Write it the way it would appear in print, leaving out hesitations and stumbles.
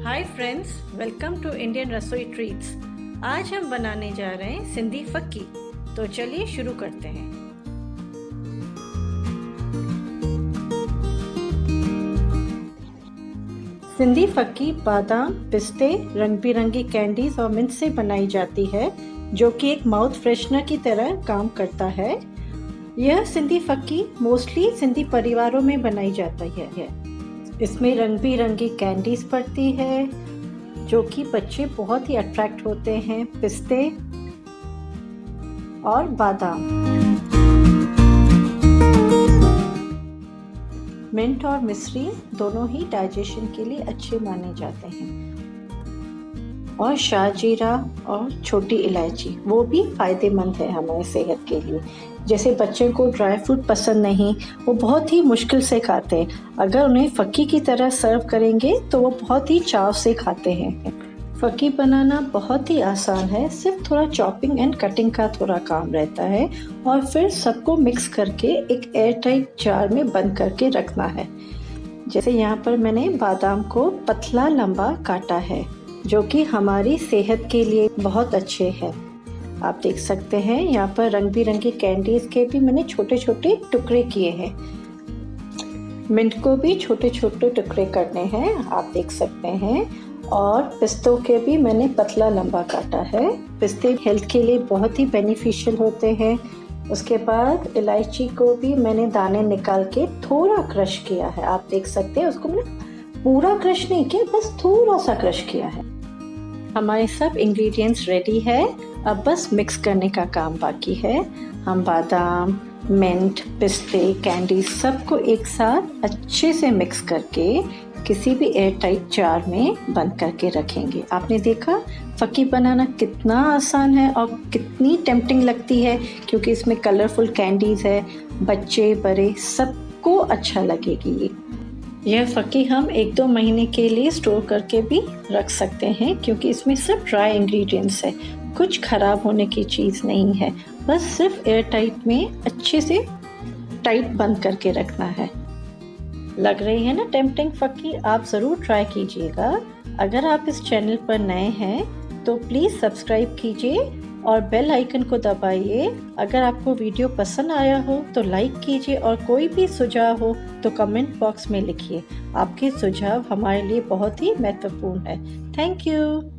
Hi friends, welcome to Indian Rasoi treats. आज हम बनाने जा रहे हैं सिंधी फक्की। तो चलिए शुरू करते हैं। सिंधी फक्की बादाम, पिस्ते, रंग बिरंगी कैंडीज और मिंट से बनाई जाती है, जो कि एक माउथ फ्रेशनर की तरह काम करता है। यह सिंधी फक्की मोस्टली सिंधी परिवारों में बनाई जाती है। इसमें रंग बिरंगी कैंडीज पड़ती है, जो कि बच्चे बहुत ही अट्रैक्ट होते हैं। पिस्ते और बादाम, मिंट और मिश्री दोनों ही डाइजेशन के लिए अच्छे माने जाते हैं। और शाहजीरा और छोटी इलायची वो भी फायदेमंद है हमारे सेहत के लिए। जैसे बच्चे को ड्राई फ्रूट पसंद नहीं, वो बहुत ही मुश्किल से खाते हैं, अगर उन्हें फक्की की तरह सर्व करेंगे तो वो बहुत ही चाव से खाते हैं। फक्की बनाना बहुत ही आसान है, सिर्फ थोड़ा चॉपिंग एंड कटिंग का थोड़ा काम रहता है और फिर सबको मिक्स करके एक एयरटाइट जार में बंद करके रखना है। जैसे यहाँ पर मैंने बादाम को पतला लंबा काटा है, जो कि हमारी सेहत के लिए बहुत अच्छे हैं। आप देख सकते हैं यहाँ पर रंग बिरंगी कैंडीज के भी मैंने छोटे छोटे टुकड़े किए हैं। मिंट को भी छोटे छोटे टुकड़े करने हैं, आप देख सकते हैं। और पिस्तों के भी मैंने पतला लंबा काटा है। पिस्ते हेल्थ के लिए बहुत ही बेनिफिशियल होते हैं। उसके बाद इलायची को भी मैंने दाने निकाल के थोड़ा क्रश किया है, आप देख सकते हैं। उसको मैंने पूरा क्रश नहीं किया, बस थोड़ा सा क्रश किया है। हमारे सब इंग्रेडिएंट्स रेडी है, अब बस मिक्स करने का काम बाकी है। हम बादाम, मिंट, पिस्ते, कैंडी सबको एक साथ अच्छे से मिक्स करके किसी भी एयर टाइट जार में बंद करके रखेंगे। आपने देखा फक्की बनाना कितना आसान है और कितनी टेम्पटिंग लगती है, क्योंकि इसमें कलरफुल कैंडीज है। बच्चे बड़े सबको अच्छा लगेगी यह फक्की। हम 1-2 महीने के लिए स्टोर करके भी रख सकते हैं, क्योंकि इसमें सिर्फ ड्राई इंग्रेडिएंट्स है, कुछ खराब होने की चीज़ नहीं है। बस सिर्फ एयर टाइट में अच्छे से टाइट बंद करके रखना है। लग रही है ना टेम्पटिंग फक्की? आप ज़रूर ट्राई कीजिएगा। अगर आप इस चैनल पर नए हैं तो प्लीज़ सब्सक्राइब कीजिए और बेल आइकन को दबाइए। अगर आपको वीडियो पसंद आया हो तो लाइक कीजिए और कोई भी सुझाव हो तो कमेंट बॉक्स में लिखिए। आपके सुझाव हमारे लिए बहुत ही महत्वपूर्ण है। Thank you.